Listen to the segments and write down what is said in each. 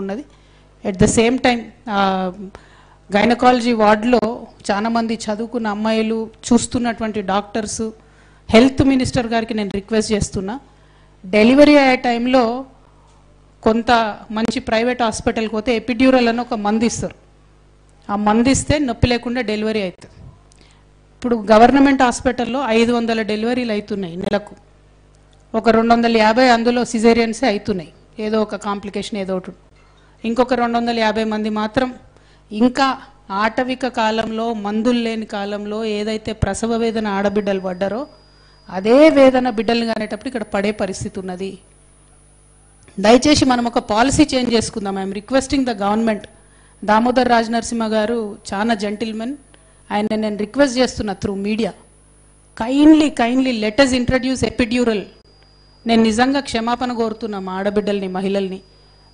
ఉన్నది. At the same time gynaecology వార్డులో చాలా మంది చదువుకున్న అమ్మాయిలు చూస్తున్నటువంటి డాక్టర్స్, హెల్త్ మినిస్టర్ గారికి నేను రిక్వెస్ట్ చేస్తున్నా, డెలివరీ అయ్యే టైంలో కొంత మంచి ప్రైవేట్ హాస్పిటల్కి పోతే ఎపిడ్యూరల్ అని ఒక మందు ఇస్తారు. ఆ మందు ఇస్తే నొప్పి లేకుండా డెలివరీ అవుతుంది. ఇప్పుడు గవర్నమెంట్ హాస్పిటల్లో 500 డెలివరీలు అవుతున్నాయి నెలకు, ఒక 250 అందులో సిజేరియన్సే అవుతున్నాయి, ఏదో ఒక కాంప్లికేషన్ ఏదో ఒకటి. ఇంకొక 250 మంది మాత్రం ఇంకా ఆటవిక కాలంలో, మందులు లేని కాలంలో ఏదైతే ప్రసవ వేదన ఆడబిడ్డలు పడ్డారో అదే వేదన బిడ్డలు కానేటప్పుడు ఇక్కడ పడే పరిస్థితి ఉన్నది. దయచేసి మనం ఒక పాలసీ చేంజ్ చేసుకుందాం. I'm requesting the government. Damodar Raj Narasimha గారు చాలా జెంటిల్మెన్, ఆయన నేను రిక్వెస్ట్ చేస్తున్నా through media, kindly let us introduce epidural. నేను నిజంగా క్షమాపణ కోరుతున్నా మా ఆడబిడ్డల్ని, మహిళల్ని.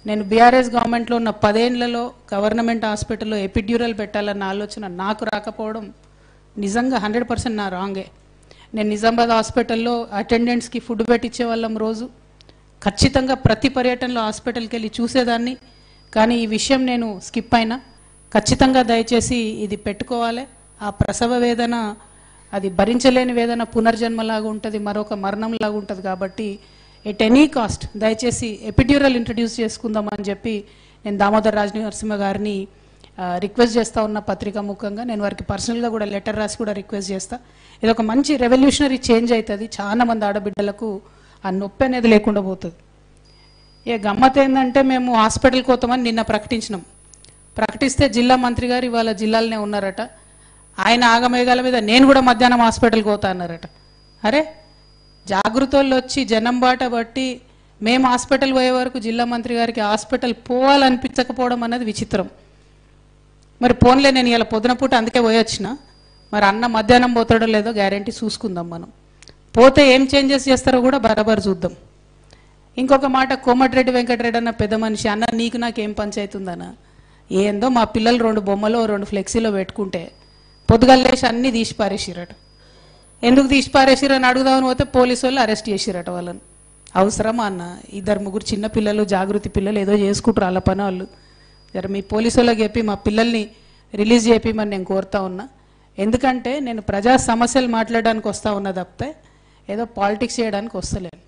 నేను బీఆర్ఎస్ గవర్నమెంట్లో ఉన్న 10 ఏళ్లలో గవర్నమెంట్ హాస్పిటల్లో ఎపిడ్యూరల్ పెట్టాలన్న ఆలోచన నాకు రాకపోవడం నిజంగా 100% నా రాంగే. నేను నిజామాబాద్ హాస్పిటల్లో అటెండెంట్స్కి ఫుడ్ పెట్టించే వాళ్ళం రోజు, ఖచ్చితంగా ప్రతి పర్యటనలో హాస్పిటల్కి వెళ్ళి చూసేదాన్ని. కానీ ఈ విషయం నేను స్కిప్ అయినా. ఖచ్చితంగా దయచేసి ఇది పెట్టుకోవాలి. ఆ ప్రసవ వేదన అది భరించలేని వేదన పునర్జన్మలాగా ఉంటుంది, మరొక మరణంలాగా ఉంటుంది. కాబట్టి ఎట్ ఎనీ కాస్ట్ దయచేసి ఎపిడ్యూరల్ ఇంట్రడ్యూస్ చేసుకుందామని చెప్పి నేను దామోదర్ రాజ్ నరసింహ గారిని రిక్వెస్ట్ చేస్తూ ఉన్న పత్రికా ముఖంగా. నేను వారికి పర్సనల్గా కూడా లెటర్ రాసి కూడా రిక్వెస్ట్ చేస్తా. ఇది ఒక మంచి రెవల్యూషనరీ చేంజ్ అవుతుంది. చాలా మంది ఆడబిడ్డలకు ఆ నొప్పి అనేది లేకుండా పోతుంది. గమ్మత్ ఏంటంటే, మేము హాస్పిటల్కి పోతామని నిన్న ప్రకటిస్తే జిల్లా మంత్రి గారు ఇవాళ జిల్లాలోనే ఉన్నారట. ఆయన ఆగమేఘాల మీద నేను కూడా మధ్యాహ్నం హాస్పిటల్కి పోతా అన్నారట. అరే, జాగృతోళ్ళు వచ్చి జనం బాట బట్టి మేము హాస్పిటల్ పోయే వరకు జిల్లా మంత్రి గారికి హాస్పిటల్ పోవాలనిపించకపోవడం అనేది విచిత్రం. మరి పోన్లే, నేను ఇలా పొద్దున పూట అందుకే పోయొచ్చిన. మరి అన్న మధ్యాహ్నం పోతాడో లేదో గ్యారంటీ చూసుకుందాం. మనం పోతే ఏం చేంజెస్ చేస్తారో కూడా బరాబర్ చూద్దాం. ఇంకొక మాట, కోమటిరెడ్డి వెంకటరెడ్డి అన్న పెద్ద మనిషి, అన్న నీకు నాకేం పంచాయతీ ఉందన్న, ఏందో మా పిల్లలు 2 బొమ్మలో 2 ఫ్లెక్సీలో పెట్టుకుంటే పొద్దుగల్లేసి అన్నీ తీసి పారేసిరట. ఎందుకు తీసి పారేసిరని అడుగుదామని పోతే పోలీసు వాళ్ళు అరెస్ట్ చేసిరట వాళ్ళని. అవసరమా అన్న? 2-3 చిన్న పిల్లలు, జాగృతి పిల్లలు ఏదో చేసుకుంటారు వాళ్ళ పని వాళ్ళు. జర మీ పోలీసు వాళ్ళకి చెప్పి మా పిల్లల్ని రిలీజ్ చేయమని నేను కోరుతా ఉన్నా. ఎందుకంటే నేను ప్రజా సమస్యలు మాట్లాడడానికి వస్తూ ఉన్నా తప్పితే ఏదో పాలిటిక్స్ చేయడానికి వస్తలేను.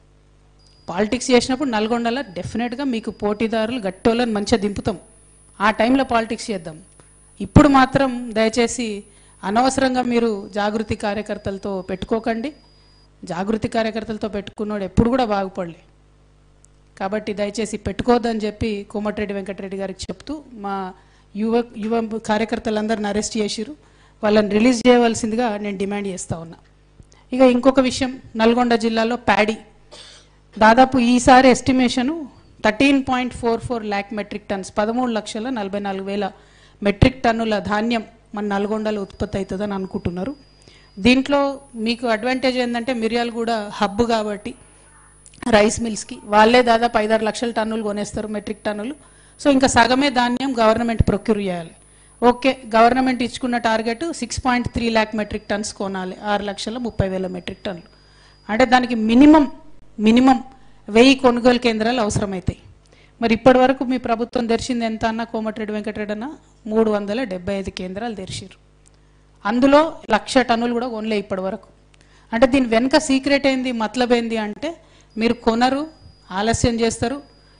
పాలిటిక్స్ చేసినప్పుడు నల్గొండలో డెఫినెట్గా మీకు పోటీదారులు గట్టోళ్ళని మంచిగా దింపుతాం. ఆ టైంలో పాలిటిక్స్ చేద్దాం. ఇప్పుడు మాత్రం దయచేసి అనవసరంగా మీరు జాగృతి కార్యకర్తలతో పెట్టుకోకండి. జాగృతి కార్యకర్తలతో పెట్టుకున్నాడు ఎప్పుడు కూడా బాగుపడలే. కాబట్టి దయచేసి పెట్టుకోవద్దని చెప్పి కోమటిరెడ్డి వెంకటరెడ్డి గారికి చెప్తూ, మా యువ కార్యకర్తలందరిని అరెస్ట్ చేసిరు, వాళ్ళని రిలీజ్ చేయవలసిందిగా నేను డిమాండ్ చేస్తూ ఉన్నా. ఇక ఇంకొక విషయం, నల్గొండ జిల్లాలో ప్యాడీ దాదాపు ఈసారి estimation 13.44 lakh metric turns, 13,44,000 metric టన్నుల ధాన్యం మన నల్గొండలో ఉత్పత్తి అవుతుందని అనుకుంటున్నారు. దీంట్లో మీకు అడ్వాంటేజ్ ఏంటంటే, మిర్యాలగూడ హబ్ కాబట్టి రైస్ మిల్స్కి వాళ్ళే దాదాపు 5-6 లక్షల టన్నులు కొనేస్తారు, మెట్రిక్ టన్నులు. సో ఇంకా సగమే ధాన్యం గవర్నమెంట్ ప్రొక్యూర్ చేయాలి. ఓకే, గవర్నమెంట్ ఇచ్చుకున్న టార్గెట్ 6.3 lakh మెట్రిక్ టన్స్ కొనాలి, 6,30,000 మెట్రిక్ టన్నులు. అంటే దానికి మినిమం 1000 కొనుగోలు కేంద్రాలు అవసరమవుతాయి. మరి ఇప్పటి వరకు మీ ప్రభుత్వం తెరిచింది ఎంత అన్న కోమటిరెడ్డి వెంకటరెడ్డి అన్న? 375 కేంద్రాలు తెరిచారు. అందులో 1,00,000 టన్నులు కూడా కొనలే ఇప్పటి వరకు. అంటే దీని వెనుక సీక్రెట్ ఏంది, మతలబ్ ఏంది అంటే, మీరు కొనరు, ఆలస్యం చేస్తారు,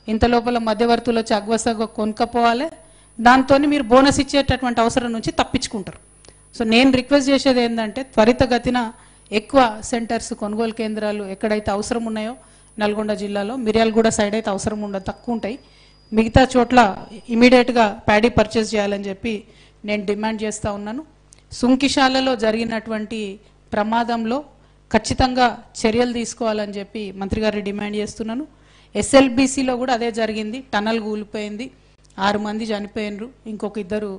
ఇంత లోపల మధ్యవర్తులు వచ్చి అగ్వసగ కొనుక్కపోవాలి, దాంతో మీరు బోనస్ ఇచ్చేటటువంటి అవసరం నుంచి తప్పించుకుంటారు. సో నేను రిక్వెస్ట్ చేసేది ఏంటంటే, త్వరితగతిన ఎక్కువ సెంటర్స్, కొనుగోలు కేంద్రాలు ఎక్కడైతే అవసరం ఉన్నాయో నల్గొండ జిల్లాలో, మిర్యాలగూడ సైడ్ అయితే అవసరం ఉండదు, తక్కువ ఉంటాయి, మిగతా చోట్ల ఇమీడియట్గా ప్యాడీ పర్చేస్ చేయాలని చెప్పి నేను డిమాండ్ చేస్తూ ఉన్నాను. సుంకిశాలలో జరిగినటువంటి ప్రమాదంలో ఖచ్చితంగా చర్యలు తీసుకోవాలని చెప్పి మంత్రి గారిని డిమాండ్ చేస్తున్నాను. ఎస్ఎల్బీసీలో కూడా అదే జరిగింది, టనల్ కూలిపోయింది, 6 మంది చనిపోయినరు, ఇంకొక 2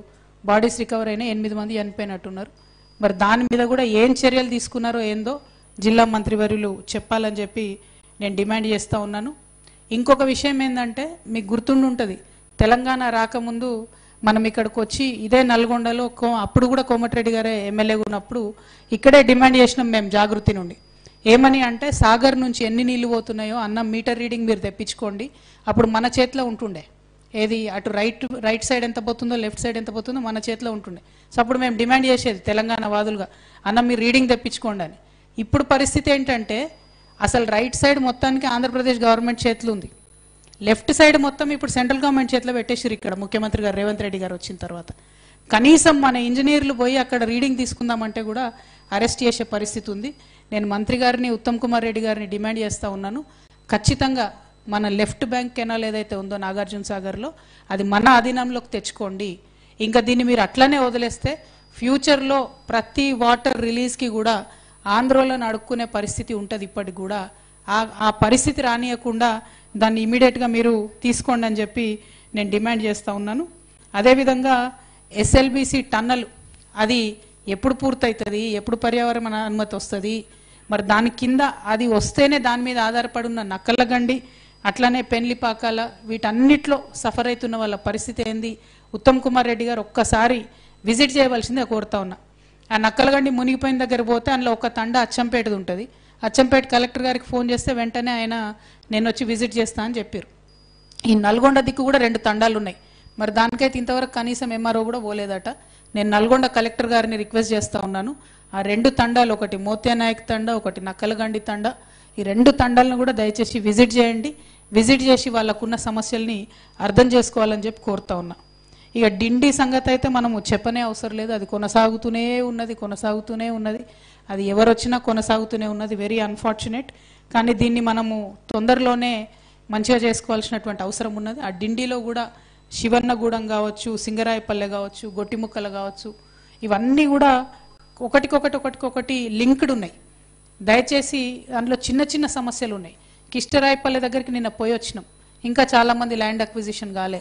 బాడీస్ రికవర్ అయినా 8 మంది చనిపోయినట్టున్నారు. మరి దాని మీద కూడా ఏం చర్యలు తీసుకున్నారో ఏందో జిల్లా మంత్రివర్యులు చెప్పాలని చెప్పి నేను డిమాండ్ చేస్తూ ఉన్నాను. ఇంకొక విషయం ఏంటంటే, మీకు గుర్తుండి ఉంటుంది, తెలంగాణ రాకముందు మనం ఇక్కడికి వచ్చి ఇదే నల్గొండలో అప్పుడు కూడా కోమటిరెడ్డి గారే ఎమ్మెల్యేగా ఉన్నప్పుడు ఇక్కడే డిమాండ్ చేసినాం మేము జాగృతి నుండి. ఏమని అంటే, సాగర్ నుంచి ఎన్ని నీళ్లు పోతున్నాయో అన్న మీటర్ రీడింగ్ మీరు తెప్పించుకోండి, అప్పుడు మన చేతిలో ఉంటుండే. ఏది అటు రైట్ సైడ్ ఎంత పోతుందో లెఫ్ట్ సైడ్ ఎంత పోతుందో మన చేతిలో ఉంటుండే. సో అప్పుడు మేము డిమాండ్ చేసేది తెలంగాణ వాదులుగా, అన్న మీరు రీడింగ్ తెప్పించుకోండి అని. ఇప్పుడు పరిస్థితి ఏంటంటే అసలు రైట్ సైడ్ మొత్తానికి ఆంధ్రప్రదేశ్ గవర్నమెంట్ చేతిలో ఉంది, లెఫ్ట్ సైడ్ మొత్తం ఇప్పుడు సెంట్రల్ గవర్నమెంట్ చేతిలో పెట్టేసారు. ఇక్కడ ముఖ్యమంత్రి గారు రేవంత్ రెడ్డి గారు వచ్చిన తర్వాత కనీసం మన ఇంజనీర్లు పోయి అక్కడ రీడింగ్ తీసుకుందామంటే కూడా అరెస్ట్ చేసే పరిస్థితి ఉంది. నేను మంత్రి గారిని ఉత్తమ్ కుమార్ రెడ్డి గారిని డిమాండ్ చేస్తూ ఉన్నాను, ఖచ్చితంగా మన లెఫ్ట్ బ్యాంక్ కెనాల్ ఏదైతే ఉందో నాగార్జున సాగర్లో అది మన అధీనంలోకి తెచ్చుకోండి. ఇంకా దీన్ని మీరు అట్లనే వదిలేస్తే ఫ్యూచర్లో ప్రతి వాటర్ రిలీజ్కి కూడా ఆంధ్రలో అడుక్కునే పరిస్థితి ఉంటుంది. ఇప్పటికి కూడా ఆ పరిస్థితి రానియకుండా దాన్ని ఇమీడియట్గా మీరు తీసుకోండి అని చెప్పి నేను డిమాండ్ చేస్తూ ఉన్నాను. అదేవిధంగా ఎస్ఎల్బిసి టన్నల్ అది ఎప్పుడు పూర్తవుతుంది, ఎప్పుడు పర్యావరణ అనుమతి వస్తుంది, మరి దాని కింద అది వస్తేనే దాని మీద ఆధారపడి ఉన్న నక్కలగండి అట్లనే పెన్లిపాకాల వీటన్నిటిలో సఫర్ అవుతున్న వాళ్ళ పరిస్థితి ఏంది, ఉత్తమ్ కుమార్ రెడ్డి గారు ఒక్కసారి విజిట్ చేయవలసిందే కోరుతా ఉన్నా. ఆ నక్కలగండి మునిగిపోయిన దగ్గర పోతే అందులో ఒక తండ అచ్చంపేటది ఉంటుంది. అచ్చంపేట కలెక్టర్ గారికి ఫోన్ చేస్తే వెంటనే ఆయన నేను వచ్చి విజిట్ చేస్తా అని చెప్పారు. ఈ నల్గొండ దిక్కు కూడా 2 తండాలు ఉన్నాయి, మరి దానికైతే ఇంతవరకు కనీసం ఎంఆర్ఓ కూడా పోలేదట. నేను నల్గొండ కలెక్టర్ గారిని రిక్వెస్ట్ చేస్తూ ఉన్నాను, ఆ 2 తండాలు, ఒకటి మోత్యానాయక్ తండ, ఒకటి నక్కలగండి తండ, ఈ 2 తండాలను కూడా దయచేసి విజిట్ చేయండి. విజిట్ చేసి వాళ్ళకున్న సమస్యల్ని అర్థం చేసుకోవాలని చెప్పి కోరుతా ఉన్నా. ఇక డిండి సంగతి అయితే మనము చెప్పనే అవసరం లేదు, అది కొనసాగుతూనే ఉన్నది, అది ఎవరు వచ్చినా కొనసాగుతూనే ఉన్నది. Very unfortunate. కానీ దీన్ని మనము తొందరలోనే మంచిగా చేసుకోవాల్సినటువంటి అవసరం ఉన్నది. ఆ డిండిలో కూడా శివన్నగూడెం కావచ్చు, సింగరాయపల్లె కావచ్చు, గొట్టిముక్కలు కావచ్చు, ఇవన్నీ కూడా ఒకటికొకటి లింక్డ్ ఉన్నాయి. దయచేసి అందులో చిన్న సమస్యలు ఉన్నాయి. కిష్టరాయపల్లె దగ్గరికి నిన్న పోయి వచ్చినాం, ఇంకా చాలామంది ల్యాండ్ అక్విజిషన్ కాలే.